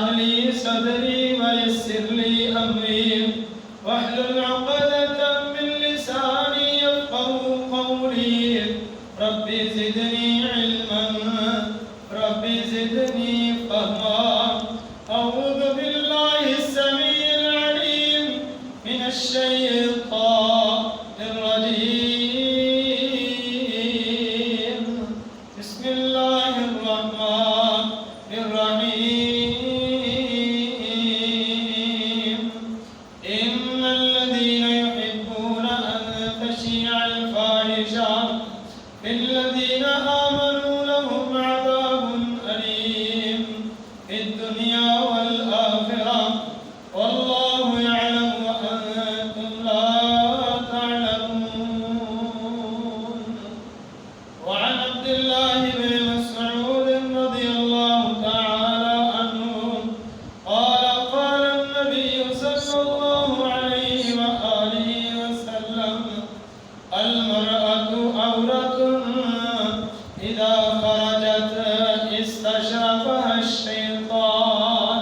اشرح لي صدري ويسر لي أمري واحلل عقدة من لساني يفقهوا قولي رب زدني علما رب زدني فهما أعوذ بالله السميع العليم من الشيطان الرجيم بسم الله الرحمن الرحيم إن الذين يحبون أن تشيع الفاحشة في الذين آمنوا لهم عذاب أليم في الدنيا والآخرة والله يعلم وأنتم لا تعلمون. وعن عبد الله بن مسعود رضي الله تعالى عنه قال قال النبي صلى الله عليه وآله وسلم المرأة عورة إذا خرجت استشرفها الشيطان.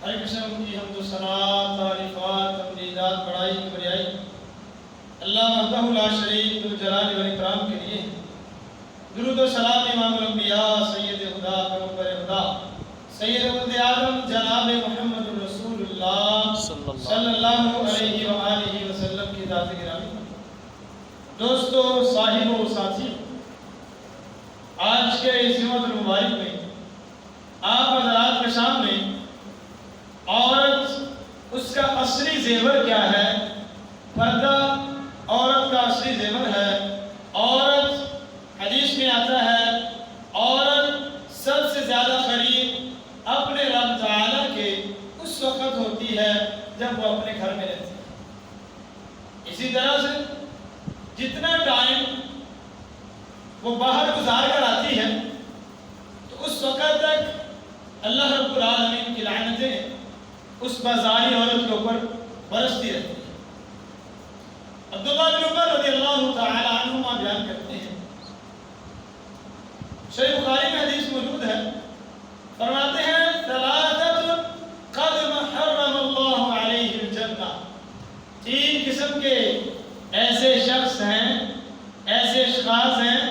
ہر قسم کی حمد و ثنا تعریفات تمجیدات بڑائی کبریائی اللہ وحدہ لا شریک ذوالجلال والاکرام کے لیے. درود و سلام امام الانبیاء سید خدا پیغمبر خدا سید ولد آدم جناب محمد رسول اللہ صلی اللہ علیہ وآلہ وسلم کی ذات گرامی. دوستو، صاحبو، ساتھی، آج کے اس جمعۃ المبارک میں آپ حضرات کے سامنے عورت، اس کا اصلی زیور کیا ہے، پردہ عورت کا اصلی زیور ہے. عورت، حدیث میں آتا ہے، عورت سب سے زیادہ قریب اپنے رب تعالیٰ کے اس وقت ہوتی ہے جب وہ اپنے گھر میں رہتی ہے. اسی طرح سے جتنا ٹائم وہ باہر گزار کر آتی ہے تو اس وقت تک اللہ رب العالمین کی لعنتیں اس بازاری عورت کے اوپر برستی رہتی ہے. عبداللہ بن عمر رضی اللہ تعالی عنہما بیان کرتے ہیں، صحیح بخاری میں حدیث موجود ہے، فرماتے ہیں ثلاثۃ قد حرم اللہ علیہ الجنہ. تین قسم کے ایسے شخص ہیں، ایسے اشخاص ہیں،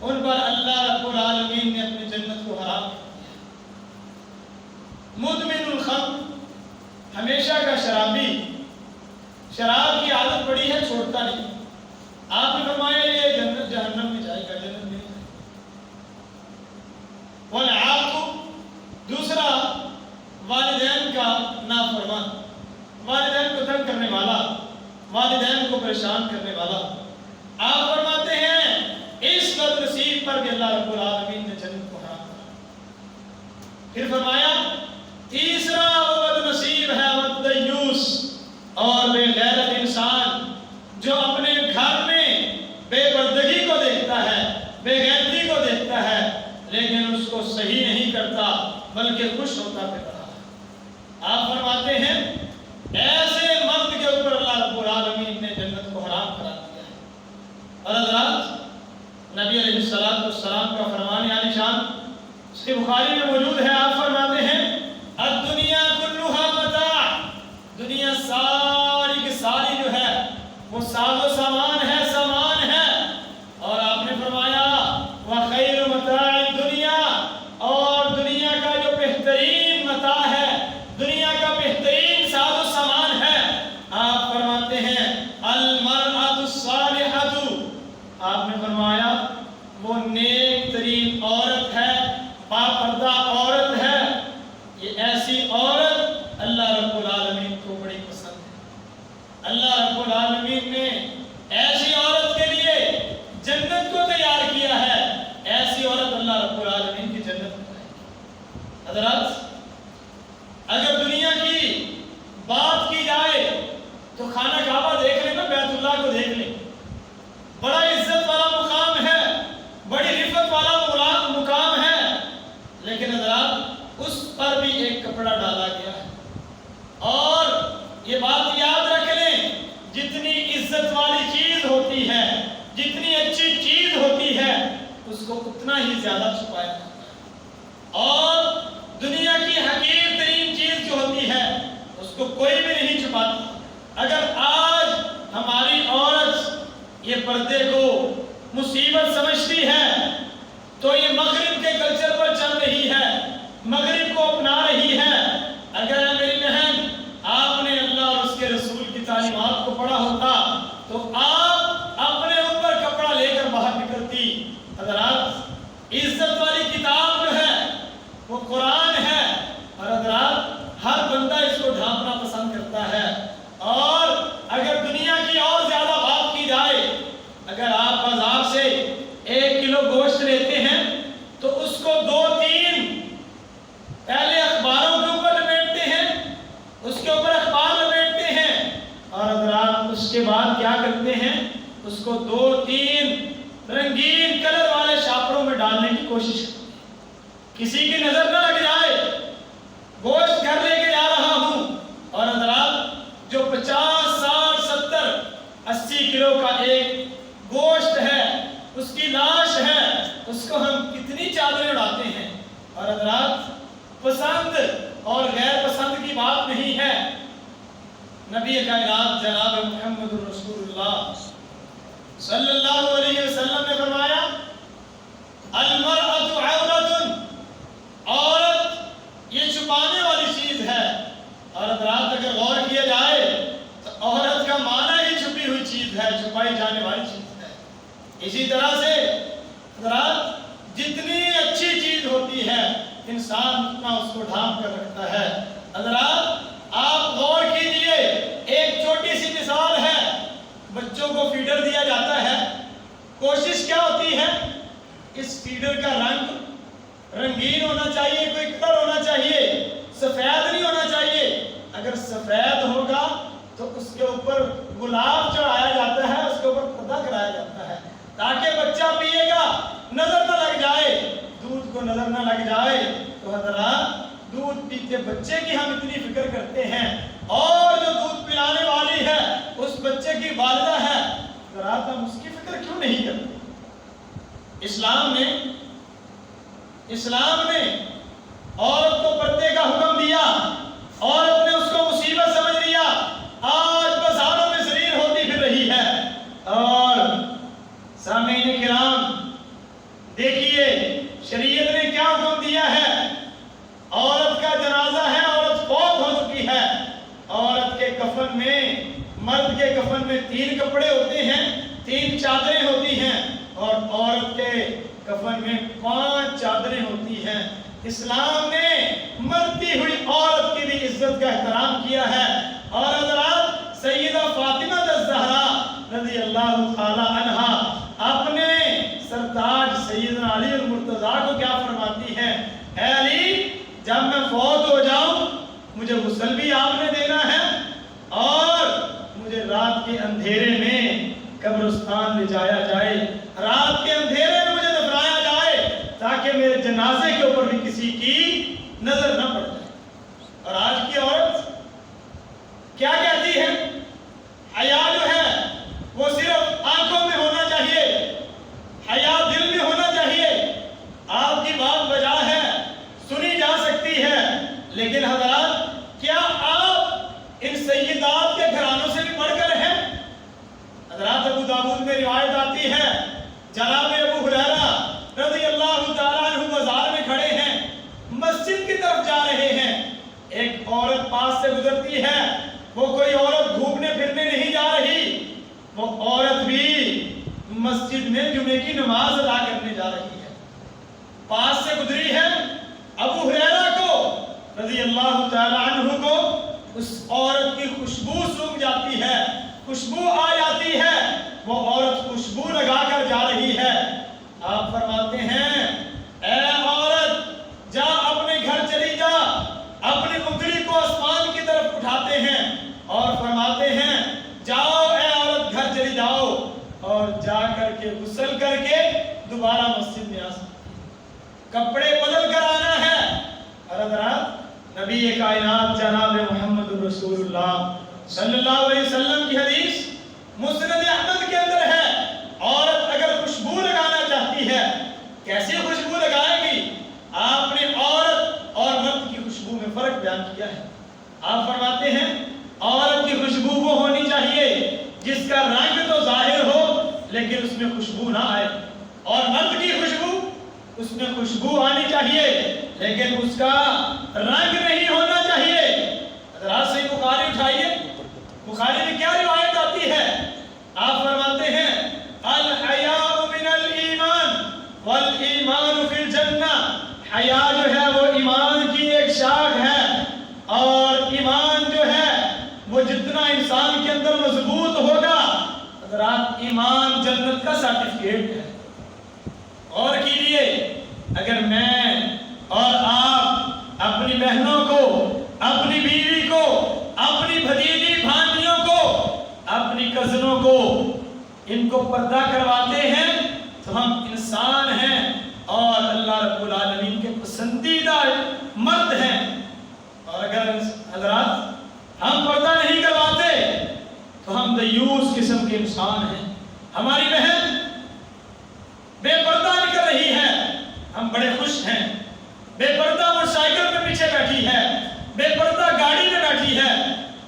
ان پر اللہ رب العالمین نے اپنی جنت کو حرام کر دیا. مدمن الخمر، ہمیشہ کا شرابی، شراب کی عادت پڑی ہے، چھوڑتا نہیں. آپ نے فرمایا یہ جنت جہنم میں جائے گا، جنت میں نہیں جائے گا. والعاق، دوسرا والدین کا نافرمان، والدین کو تنگ کرنے والا، والدین کو پریشان کرنے والا. آپ فرماتے ہیں اس بدنصیب پر بھی اللہ رب العالمین نے جنت کو حرام کیا. پھر فرمایا تیسرا وہ بدنصیب ہے والدیوس، اور بے غیرت انسان جو اپنے گھر میں بے پردگی کو دیکھتا ہے، بے غیرتی کو دیکھتا ہے، لیکن اس کو صحیح نہیں کرتا بلکہ خوش ہوتا پھرتا ہے. آپ فرماتے ہیں ایسے مرد کے اوپر اللہ رب العالمین نے جنت کو حرام کرا دیا ہے. اور حضرات، نبی علیہ السلام کا فرمان یعنی شان صحیح بخاری میں موجود ہے. آپ فرماتے ہیں الدنیا کلھا متاع، دنیا ساری کی ساری جو ہے وہ ساز و سامان ہے، سامان ہے. اور آپ نے فرمایا وخیر متاع الدنیا، اور دنیا کا جو بہترین متاع ہے، دنیا کا بہترین ساز و سامان ہے، آپ فرماتے ہیں المرأۃ الصالحۃ، آپ نے فرمایا وہ نیک ترین عورت ہے، باپردہ عورت ہے. یہ ایسی عورت اللہ رب العالمین کو بڑی پسند ہے. اللہ رب العالمین نے ایسی عورت کے لیے جنت کو تیار کیا ہے. ایسی عورت اللہ رب العالمین کی جنت کو ہے. حضرات، اگر دنیا کی بات کی جائے تو خانہ کعبہ دیکھ لیں نا، بیت اللہ کو دیکھ لیں، بڑا عزت والا مقام ہے، بڑی رفت والا مقام ہے. لیکن حضرات اس پر بھی ایک کپڑا ڈالا گیا ہے. اور یہ بات یاد رکھ لیں، جتنی عزت والی چیز ہوتی ہے، جتنی اچھی چیز ہوتی ہے، اس کو اتنا ہی زیادہ چھپایا جاتا ہے. اور کو کوئی بھی نہیں چھپاتا۔ اگر آج ہماری عورت یہ پردے کو مصیبت سمجھتی ہے تو یہ مغرب کے کلچر پر چل رہی ہے، مغرب کو اپنا رہی ہے۔ اگر میری بہن آپ نے اللہ اور اس کے رسول کی تعلیمات کو پڑھا ہوتا تو آپ اپنے اوپر کپڑا لے کر باہر نکلتی۔ حضرات، عزت والی کتاب جو ہے وہ قرآن ہے، اور حضرات ہر بندہ اس کو ڈھانپنا پسند کرتا ہے۔ اور اگر دنیا کی اور زیادہ بات کی جائے، اگر آپ بازار سے 1 کلو گوشت لیتے ہیں تو اس کو 2-3 پہلے اخباروں کے اوپر لپیٹتے ہیں، اس کے اوپر اخبار لپیٹتے ہیں، اور حضرات اس کے بعد کیا کرتے ہیں، اس کو 2-3 رنگین کلر والے شاپروں میں ڈالنے کی کوشش کرتے ہیں، کسی کی نظر نہ لگ جائے۔ گوشت گھر لے کے جا رہا ہوں، اور حضرات جو 50, 60, 70, 80 کلو کا ایک گوشت ہے، اس کی لاش ہے، اس کو ہم کتنی چادریں اڑاتے ہیں۔ اور حضرات پسند اور غیر پسند کی بات نہیں ہے۔ نبی کائنات جناب محمد رسول اللہ صلی اللہ علیہ وسلم نے فرمایا المرأۃ عورۃ، عورت یہ چھپانے والی چیز ہے۔ اور حضرات اگر غور کیا جائے تو عورت کا معنی ہی چھپی ہوئی چیز ہے، چھپائی جانے والی چیز ہے۔ اسی طرح سے حضرات جتنی اچھی چیز ہوتی ہے انسان اتنا اس کو ڈھانپ کر رکھتا ہے۔ حضرات آپ غور کیجئے، ایک چھوٹی سی مثال ہے، بچوں کو فیڈر دیا جاتا ہے، کوشش کیا ہوتی ہے، اس فیڈر کا رنگ رنگین ہونا چاہیے، کوئی کلر ہونا چاہیے، سفید نہیں ہونا چاہیے۔ اگر سفید ہوگا تو اس کے اوپر گلاب چڑھایا جاتا ہے، اس کے اوپر پردہ کرایا جاتا ہے تاکہ بچہ پیے گا نظر نہ لگ جائے، دودھ کو نظر نہ لگ جائے۔ تو حضرات دودھ پیتے بچے کی ہم اتنی فکر کرتے ہیں، اور جو دودھ پلانے والی ہے اس بچے کی والدہ ہے، حضرات ہم اس کی فکر کیوں نہیں کرتے؟ اسلام نے عورت کو پردے کا حکم دیا، عورت نے اس کو مصیبت سمجھ لیا، آج بازاروں میں ذلیل ہوتی پھر رہی ہے۔ اور سامعین کرام دیکھیے شریعت نے کیا حکم دیا ہے، عورت کا جنازہ ہے، عورت فوت ہو چکی ہے، عورت کے کفن میں، مرد کے کفن میں 3 کپڑے ہوتے ہیں، 3 چادریں ہوتی ہیں، اور عورت کے کفن میں 5 چادریں ہوتی ہیں۔ اسلام نے مرتی ہوئی عورت کی بھی عزت کا احترام کیا ہے۔ اور حضرات سیدہ فاطمہ الزہرا رضی اللہ تعالی عنہا اپنے سرتاج سیدنا علی المرتضیٰ کو کیا فرماتی ہیں، اے علی جب میں فوت ہو جاؤں مجھے غسل بھی آپ نے دینا ہے، اور مجھے رات کے اندھیرے میں قبرستان لے جایا جائے، رات کے اندھیرے میں مجھے دفنایا جائے تاکہ میرے جنازے کے اوپر بھی کسی کی نظر نہ پڑ جائے۔ اور آج کی عورت کیا کہتی ہے، حیا جو ہے وہ صرف آنکھوں میں ہونا چاہیے، حیا دل میں ہونا چاہیے۔ آپ کی بات بجا ہے، سنی جا سکتی ہے، لیکن حضرات کیا آپ ان سیدات کے گھرانوں سے بھی بڑھ کر ہیں؟ حضرات ابو داؤد میں روایت آتی ہے، جناب ابو ہریرہ رضی اللہ تعالیٰ عنہ بازار میں کھڑے ہیں، مسجد کی طرف جا رہے ہیں، ایک عورت پاس سے گزرتی ہے، وہ کوئی عورت گھومنے پھرنے نہیں جا رہی، وہ عورت بھی مسجد میں جمعے کی نماز ادا کرنے جا رہی ہے، پاس سے گزری ہے، ابو ہریرہ کو رضی اللہ تعالیٰ عنہ کو اس عورت کی خوشبو سونگ جاتی ہے، خوشبو آ جاتی ہے، وہ عورت خوشبو لگا کر جا رہی ہے۔ آپ فرماتے ہیں اے عورت جا اپنے گھر چلی جا، اپنی انگلی کو آسمان کی طرف اٹھاتے ہیں اور فرماتے ہیں جاؤ اے عورت گھر چلی جاؤ، اور جا کر کے غسل کر کے دوبارہ مسجد میں آ سکتی ہے، کپڑے بدل کر آنا ہے۔ اور حضرات نبی کائنات جناب محمد رسول اللہ صلی اللہ علیہ وسلم کی حدیث مسند احمد کے اندر ہے، عورت اگر خوشبو لگانا چاہتی ہے کیسی خوشبو لگائے گی؟ آپ نے عورت اور مرد کی خوشبو میں فرق بیان کیا ہے۔ آپ فرماتے ہیں عورت کی خوشبو وہ ہونی چاہیے جس کا رنگ تو ظاہر ہو لیکن اس میں خوشبو نہ آئے، اور مرد کی خوشبو اس میں خوشبو آنی چاہیے لیکن اس کا رنگ نہیں ہونا چاہیے۔ حضرات صحیح بخاری اٹھائیے، بخاری میں کیا روایت آتی ہے؟ آپ فرماتے ہیں الحیاء من الایمان والایمان فی الجنہ، حیا جو ہے وہ ایمان کی ایک شاخ ہے، اور ایمان جو ہے وہ جتنا انسان کے اندر مضبوط ہوگا، حضرات ایمان جنت کا سرٹیفکیٹ ہے۔ اور کیجئے، اگر میں اور آپ اپنی بہنوں کو، اپنی بیوی کو، اپنی بھتیجی بھانجیوں کو، اپنی کزنوں کو ان کو پردہ کرواتے ہیں تو ہم انسان ہیں اور اللہ رب العالمین کے پسندیدہ مرد ہیں۔ اور اگر حضرات ہم پردہ نہیں کرواتے تو ہم دیوس قسم کے انسان ہیں۔ ہماری بہن بے پردہ نکل رہی ہے، ہم بڑے خوش ہیں۔ بے پردہ موٹر سائیکل پہ پیچھے بیٹھی ہے، بے پردہ گاڑی میں بیٹھی ہے،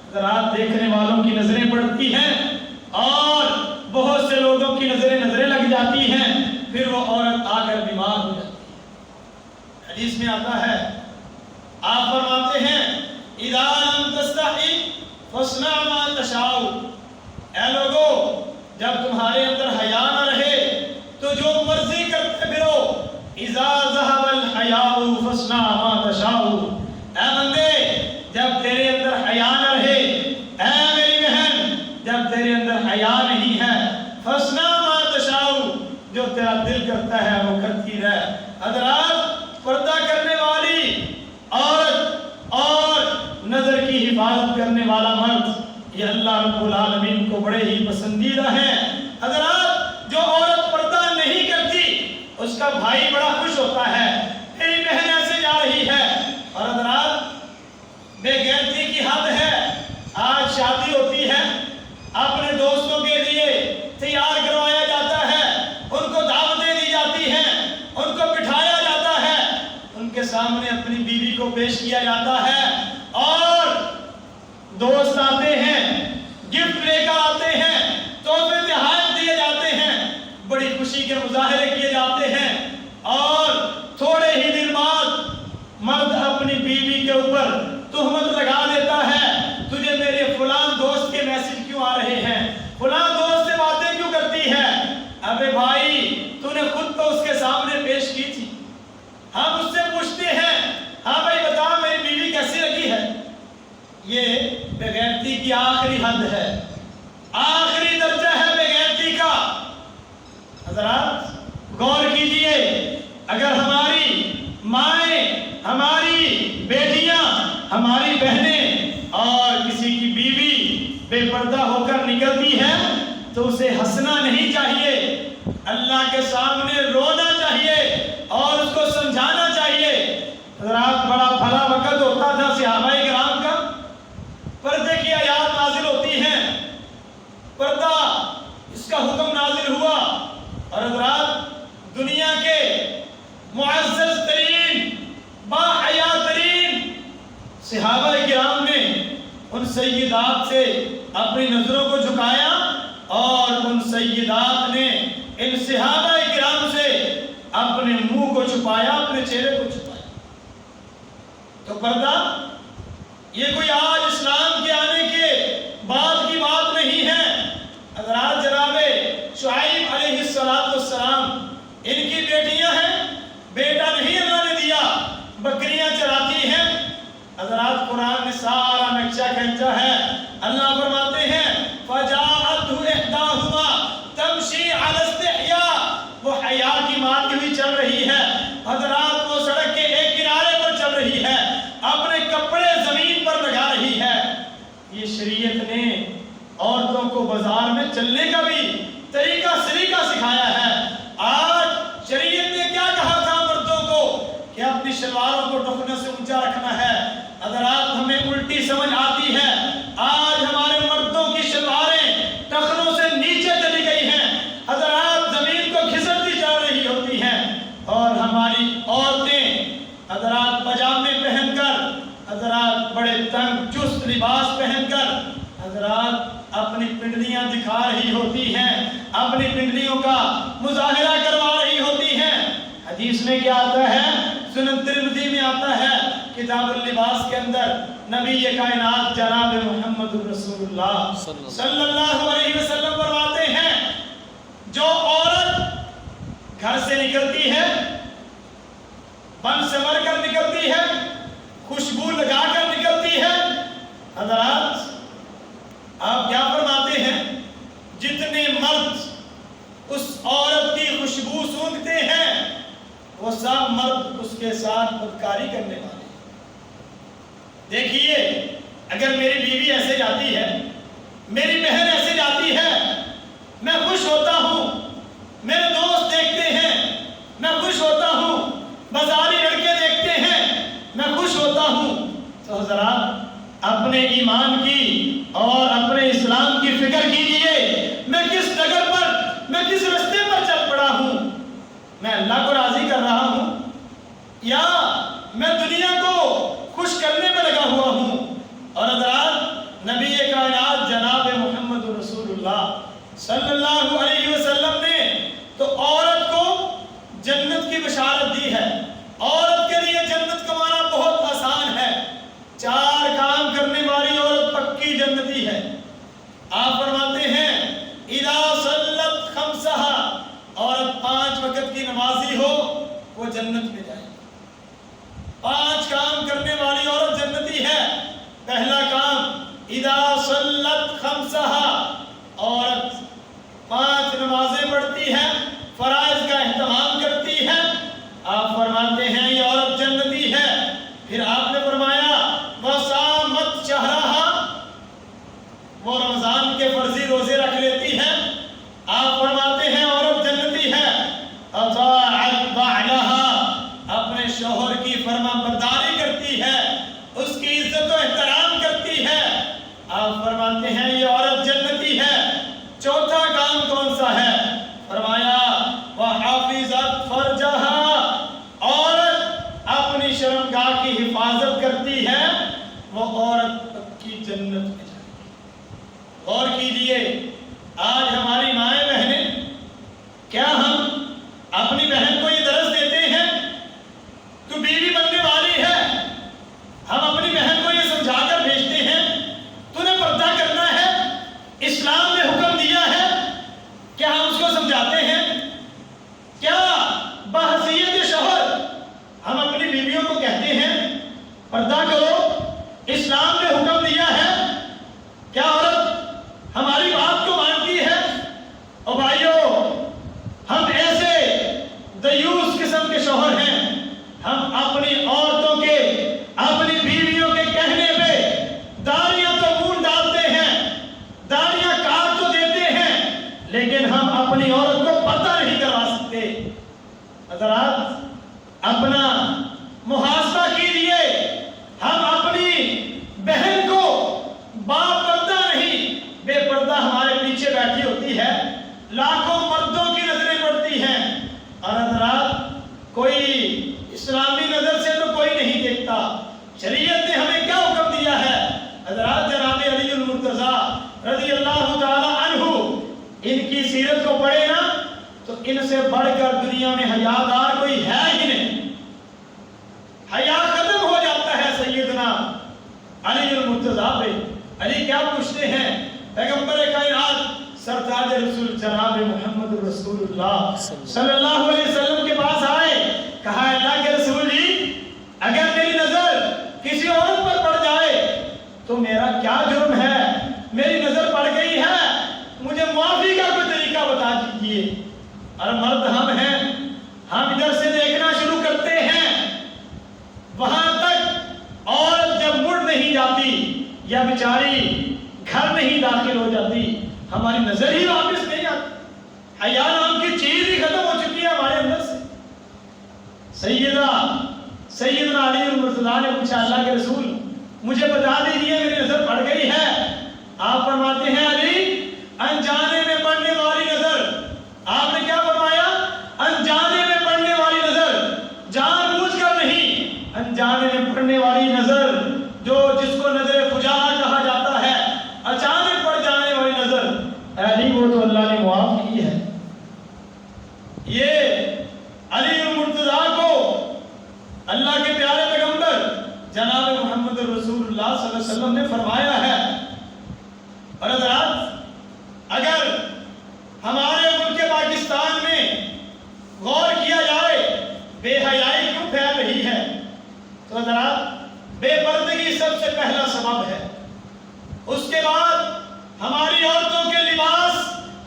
حضرات دیکھنے والوں کی نظریں پڑتی ہیں اور بہت سے لوگوں کی نظریں لگ جاتی ہیں، پھر وہ عورت آ کر بیمار ہو جاتی ہے۔ حدیث میں آتا ہے، آپ فرماتے ہیں اذا لم تستحی فاصنع ما تشاء، اے لوگو جب تمہارے اندر حیا نہ رہے تو جو مرضی کرتے پھرو۔ اذا ذهب الحیاء فاصنع ما تشاء، اے بندے جب تیرے اندر حیا نہ رہے، اے میری بہن جب تیرے اندر حیا نہیں ہے، فاصنع ما تشاء، جو تیرا دل کرتا ہے وہ کرتی رہ۔ حضرات پردہ کرنے والی عورت اور نظر کی حفاظت کرنے والا مرد، یہ اللہ رب العالمین کو بڑے ہی پسندیدہ ہیں۔ حضرات جو عورت پردہ نہیں کرتی اس کا بھائی بڑا خوش ہوتا ہے، میری بہن ایسے جا رہی ہے۔ اور حضرات بے غیرتی کی حد ہے، آج شادی ہوتی ہے، اپنے دوستوں کے لیے تیار کروایا جاتا ہے، ان کو دعوتیں دی جاتی ہیں، ان کو بٹھایا جاتا ہے، ان کے سامنے اپنی بیوی کو پیش کیا جاتا ہے، اور دوست آتے ہیں، گفٹ لے کر آتے ہیں، تحفے تحائف دیے جاتے ہیں، بڑی خوشی کے مظاہرے کیے جاتے ہیں، اور تھوڑے ہی دن بعد مرد اپنی بیوی کے اوپر تہمت لگا دیتا ہے، تجھے میرے فلان دوست کے میسج کیوں آ رہے ہیں، فلان دوست سے باتیں کیوں کرتی ہے؟ ابے بھائی تو نے خود تو اس کے سامنے پیش کی تھی۔ ہم اس سے پوچھتے ہیں، ہاں بھائی بتا میری بیوی کیسی لگی ہے؟ یہ بے غیرتی کی آخری حد ہے، آخری درجہ ہے بے غیرتی کا۔ حضرات غور کیجئے، اگر ہماری مائیں، ہماری بیٹیاں، ہماری بہنیں اور کسی کی بیوی بے پردہ ہو کر نکلتی ہے تو اسے ہنسنا نہیں چاہیے، اللہ کے سامنے رونا چاہیے اور اس کو سمجھانا چاہیے۔ حضرات بڑا بھلا وقت ہوتا تھا صحابہ کرام کا، پردے کی آیات نازل ہوتی ہیں، پردہ اس کا حکم نازل ہوا، اور حضرات دنیا کے معزز ترین با حیا ترین صحابہ کرام نے ان سیدات سے اپنی نظروں کو جھکایا، اور ان سیدات نے ان صحابہ کرام سے اپنے منہ کو چھپایا، اپنے چہرے کو چھپایا۔ تو پردہ یہ کوئی آج اسلام کے آنے کے بعد کی بات نہیں ہے۔ حضرات جناب شعیب علیہ السلام ان کی بیٹیاں ہیں، بیٹا نہیں اللہ نے دیا، بکریاں چراتی ہیں۔ حضرات قرآن میں سارا نقشہ کھینچا ہے، اللہ فرماتے ہیں فَجَاءَتْهُ إِحْدَاهُمَا تَمْشِي عَلَى اسْتِحْيَاءٍ، وہ حیا کی مانتی ہوئی چل رہی ہے۔ حضرات وہ سڑک کے ایک کنارے پر چل رہی ہے، اپنے کپڑے زمین پر لگا رہی ہے۔ یہ شریعت نے عورتوں کو بازار میں چلنے کا بھی طریقہ سلیقہ سکھایا ہے۔ آج شریعت نے کیا کہا تھا مردوں کو کہ اپنی شلواروں کو ٹخنوں سے اونچا رکھنا ہے، حضرات ہمیں الٹی سمجھ آتی ہے۔ آج ہمارے مردوں کی شلواریں ٹخنوں سے نیچے چلی گئی ہیں، حضرات زمین کو گھسٹتی چل رہی ہوتی ہیں، اور ہماری عورتیں حضرات پاجامے پہن کر حضرات بڑے تنگ چست لباس پہن کر حضرات اپنی پنڈلیاں دکھا رہی ہوتی ہیں، اپنی پنڈلیوں کا مظاہرہ کروا رہی ہوتی ہیں۔ حدیث میں کیا آتا ہے؟ سنن ترمذی میں آتا ہے کتاب اللباس کے اندر نبی کائنات جناب محمد رسول اللہ صلی اللہ علیہ وسلم فرماتے ہیں جو عورت گھر سے نکلتی ہے، بن سنور کر نکلتی ہے، خوشبو لگا کر نکلتی ہے، حضرات آپ کیا فرماتے ہیں؟ جتنے مرد اس عورت کی خوشبو سونگھتے ہیں وہ سب مرد اس کے ساتھ بدکاری کرنے والے ہیں۔ دیکھیے اگر میری بیوی ایسے جاتی ہے، میری بہن ایسے جاتی ہے، میں خوش ہوتا ہوں، میرے دوست دیکھتے ہیں میں خوش ہوتا ہوں، بازاری لڑکے دیکھتے ہیں میں خوش ہوتا ہوں، تو حضرات اپنے ایمان کی اور اپنے اسلام کی فکر کیجئے، میں کس ڈگر پر، میں کس رستے پر چل پڑا ہوں؟ میں اللہ کو راضی کر رہا ہوں یا میں دنیا کو خوش کرنے میں لگا ہوا ہوں؟ اور حضرات نبی کائنات جناب محمد رسول اللہ صلی اللہ علیہ وسلم نے تو عورت کو جنت کی بشارت دی ہے۔ عورت کے لیے جنت کمانا بہت آسان ہے، 4 کام کرنے والی عورت پکی جنتی ہے۔ آپ فرماتے ہیں اذا صلت خمسہا، عورت 5 وقت کی نمازی ہو وہ جنت میں جائے۔ 5 کام کرنے والی عورت جنتی ہے۔ پہلا کام اذا صلت خمسہا، عورت 5 نمازیں پڑھتی ہے، فرائض کا اہتمام کرتی ہے۔ آپ فرماتے ہیں یہ عورت جنتی ہے۔ پھر آپ نے فرمایا وصامت شہرہا، وہ رمضان کے فرضی روزے رکھ لیتی ہے۔ آپ فرماتے ہیں عورت جنتی ہے۔ اطاعت بعلہا، اپنے شوہر کی فرما برداری کرتی ہے، اس کی عزت و احترام کرتی ہے۔ آپ فرماتے ہیں یہ عورت جنتی ہے۔ چوتھا کام کون سا ہے؟ فرمایا وحافظت فرجہا، عورت اپنی شرمگاہ کی حفاظت کرتی ہے، وہ عورت پکی جنت میں جائے گی۔ غور کیجئے آج ہماری مائیں بہنیں، کیا ہم اپنی بہن کو یہ درس دیتے ہیں تو بیوی بننے والی ہے؟ ہم اپنی بہن کو یہ سمجھا کر بھیجتے ہیں تو نے پردہ کرنا ہے، اسلام نے حکم دیا ہے؟ کیا ہم اس کو سمجھاتے ہیں؟ کیا بحیثیت شوہر ہم اپنی بیویوں کو کہتے ہیں پردہ کرو، اسلام نے حکم دیا ہے؟ کیا عورت ہماری بات کو مانتی ہے؟ اور بھائیو ہم ایسے دیوس قسم کے شوہر ہیں، ہم اپنی عورتوں کے، اپنی بیویوں کے کہنے پہ داڑیاں تو منہ ڈالتے ہیں، داڑیاں کاٹ تو دیتے ہیں، لیکن ہم اپنی عورت کو پتہ نہیں کروا سکتے۔ حضرات اپنا محاسبہ کیجئے، ہم اپنی بہن کو با پردہ نہیں، بے پردہ ہمارے پیچھے بیٹھی ہوتی ہے، لاکھوں مردوں کی نظریں پڑتی ہیں، اور حضرات کوئی اسلامی نظر سے تو کوئی نہیں دیکھتا۔ شریعت نے ہمیں کیا حکم دیا ہے؟ حضرات جناب علی المرتضیٰ رضی اللہ تعالی عنہ، ان کی سیرت کو پڑھے نا تو ان سے بڑھ کر دنیا میں حیادار کوئی ہے ہی نہیں۔ حیا ختم ہو جاتا ہے سیدنا علی المرتضیٰ پہ۔ علی کیا پوچھتے ہیں؟ پیغمبر کائنات سرتاج رسول جناب محمد رسول اللہ صلی اللہ علیہ وسلم کے پاس آئے، کہا اللہ کے رسول جی اگر میری نظر کسی عورت پر پڑ جائے تو میرا کیا جرم ہے؟ میری نظر پڑ گئی ہے، مجھے معافی کا کوئی طریقہ بتا دیجئے۔ اور مرد ہم ہیں، ہم ادھر سے دیکھنا شروع کرتے ہیں، وہاں تک عورت جب مڑ نہیں جاتی یا بیچاری گھر نہیں داخل ہو جاتی، ہماری نظر ہی واپس نہیں آتی۔ حیا نام کی چیز ہی ختم ہو چکی ہے ہمارے اندر سے۔ سیدنا علی المرتضیٰ نے پوچھا اللہ کے رسول مجھے بتا دیجئے میری نظر پڑ گئی ہے۔ آپ فرماتے ہیں علی انجانے میں پڑنے والی نظر، آپ نے کیا فرمایا؟ انجانے میں پڑنے والی نظر، جان بوجھ کر نہیں، انجانے اندھیرانے میں پڑنے والی نظر، جس کو نظر فجاء کہا جاتا ہے، اچانک پڑ جانے والی نظر، علی وہ تو اللہ نے معاف کی ہے۔ یہ علی المرتضیٰ کو اللہ کے پیارے پیغمبر جناب محمد رسول اللہ صلی اللہ علیہ وسلم نے فرمایا ہے۔ اور حضرات، اگر ہمارے ملک پاکستان میں غور کیا جائے بے حیائی کیوں پھیل رہی ہے، تو حضرات بے پردگی سب سے پہلا سبب ہے۔ اس کے بعد ہماری عورتوں کے لباس،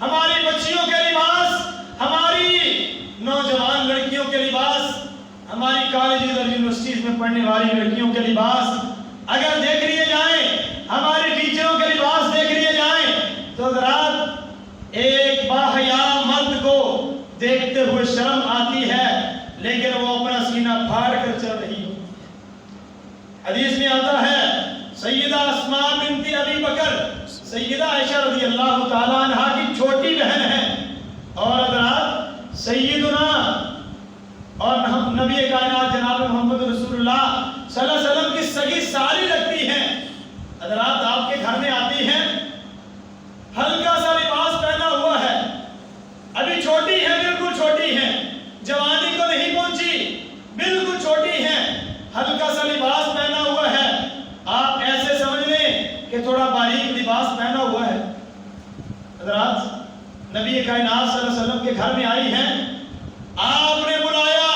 ہماری بچیوں کے لباس، ہماری نوجوان لڑکیوں کے لباس، ہماری کالجز اور یونیورسٹیز میں پڑھنے والی لڑکیوں کے لباس اگر دیکھ لیے جائیں، ہمارے ٹیچروں کے لباس دیکھ لیے جائیں، تو حضرات ایک باحیا مرد کو دیکھتے ہوئے شرم آتی ہے، لیکن وہ اپنا سینہ پھاڑ کر چل رہی ہو۔ حدیث میں آتا ہے سیدہ اسماء بنت ابی بکر سیدہ عائشہ رضی اللہ تعالیٰ عنہ کی چھوٹی بہن ہے، اور حضرات سیدنا اور نبی کائنات جناب محمد رسول اللہ صلی اللہ علیہ وسلم کی سگی سالی لگتی ہیں۔ حضرات آپ کے گھر میں آتی ہیں، ہلکا سا لباس پہنا ہوا ہے، ابھی چھوٹی ہے، بالکل چھوٹی ہے، جوانی کو نہیں پہنچی، بالکل چھوٹی ہے، ہلکا سا لباس پہنا ہوا ہے، آپ ایسے سمجھ لیں کہ تھوڑا باریک لباس پہنا ہوا ہے۔ حضرات نبی کائنات صلی اللہ علیہ وسلم کے گھر میں آئی ہیں، آپ نے بلایا،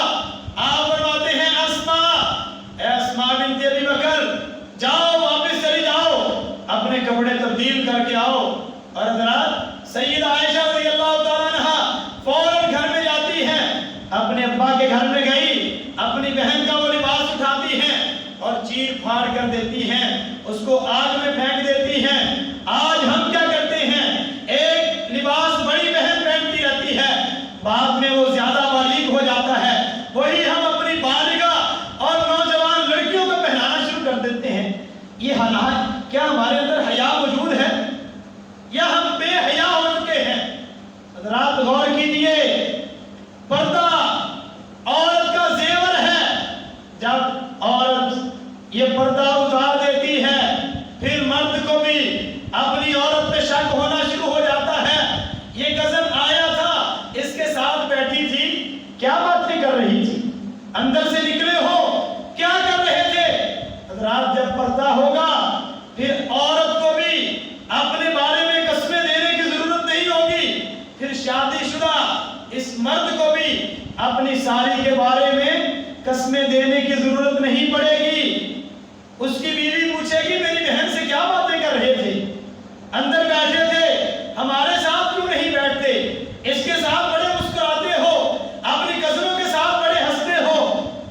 آپ فرماتے ہیں اسماء بنت ابی بکر جاؤ، واپس چلی جاؤ، اپنے کپڑے تبدیل کر کے آؤ۔ اور حضرات سیدہ عائشہ رضی اللہ تعالیٰ عنہ فوراً گھر میں جاتی ہیں، اپنے ابا کے گھر میں گئی، اپنی بہن کا وہ لباس اٹھاتی ہیں اور چیر پھاڑ کر دیتی ہیں، اس کو آگ میں پھینک دیتی ہیں۔ آج ہم کیا کرتے ہیں، ایک لباس بڑی بہن پہنتی رہتی ہے، بعد میں وہ زیادہ باریک ہو جاتا ہے، وہی ہم اپنی بالغہ اور نوجوان لڑکیوں کو پہنانا شروع کر دیتے ہیں۔ یہ حالات کیا ہمارے اندر حیا موجود ہے یا ہم بے حیا ہو چکے ہیں؟ حضرات غور کیجیے، پردہ عورت کا زیور ہے، جب عورت یہ پردہ اتار دیتی ہے پھر مرد کو بھی اپنی عورت پہ شک ہونا شروع ہو جاتا ہے۔ یہ کزن آیا تھا، اس کے ساتھ بیٹھی تھی، کیا باتیں کر رہی تھی، اندر سے نکلے ہو کیا کر رہے تھے؟ حضرات جب پردہ ہوگا پھر عورت کو بھی اپنے بارے میں قسمیں دینے کی ضرورت نہیں ہوگی، پھر شادی شدہ اس مرد کو بھی اپنی سالی کے بارے میں قسمیں دینے کی ضرورت نہیں پڑے گی۔ اس کی بیوی پوچھے گی میری بہن سے کیا باتیں کر رہے تھے، اندر بیٹھے تھے، ہمارے ساتھ کیوں نہیں بیٹھتے، اس کے ساتھ بڑے مسکراتے ہو، اپنی کزنوں کے ساتھ بڑے ہنستے ہو،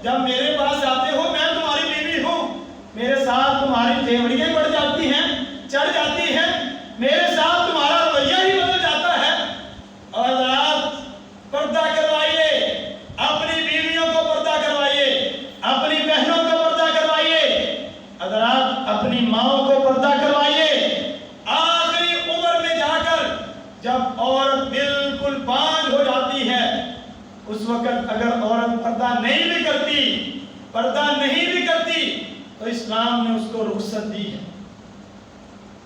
جب میرے پاس آتے ہو میں تمہاری بیوی ہوں، میرے ساتھ تمہاری تیوریاں بڑھ جاتی ہیں، چڑھ جاتی ہیں، میرے ساتھ تمہارا رویہ ہی بدل جاتا ہے۔ اور حضرات پردہ کروائیے، اپنی بیویوں کو پردہ کروائیے، اپنی بہنوں کو پردہ کروائیے، حضرات اپنی ماؤں کو پردہ کروائیے۔ آخری عمر میں جا کر جب عورت بالکل بانجھ ہو جاتی ہے، اس وقت اگر عورت پردہ نہیں بھی کرتی تو اسلام نے اس کو رخصت دی ہے۔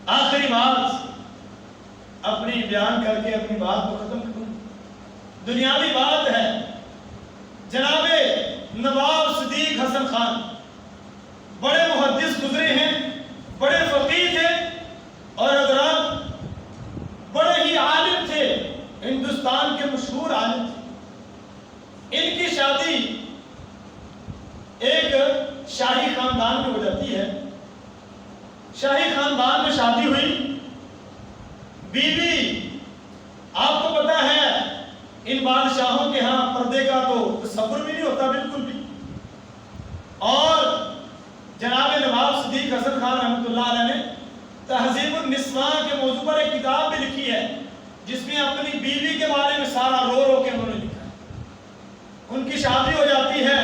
آخری بات اپنی بیان کر کے اپنی بات کو ختم کروں، دنیاوی بات ہے۔ جناب نواب صدیق حسن خان بڑے محدث گزرے ہیں، بڑے فقیہ تھے، اور حضرات بڑے ہی عالم تھے، ہندوستان کے مشہور عالم تھے۔ ان کی شادی ایک شاہی خاندان میں ہو جاتی ہے، شاہی خاندان میں شادی ہوئی، بیوی آپ کو پتا ہے ان بادشاہوں کے ہاں پردے کا تو تصور بھی نہیں ہوتا بالکل بھی۔ اور جناب نواب صدیق حسن خان رحمۃ اللہ علیہ نے تہذیب النسواں کے موضوع پر ایک کتاب بھی لکھی ہے، جس میں اپنی بیوی کے بارے میں سارا رو رو کے انہوں نے لکھا ہے۔ ان کی شادی ہو جاتی ہے،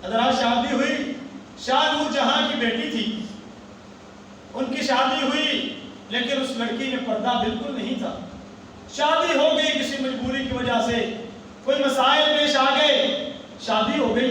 حضرات شادی ہوئی، شاہ نور جہاں کی بیٹی تھی، ان کی شادی ہوئی، لیکن اس لڑکی میں پردہ بالکل نہیں تھا۔ شادی ہو گئی کسی مجبوری کی وجہ سے، کوئی مسائل پیش آ گئے، شادی ہو گئی،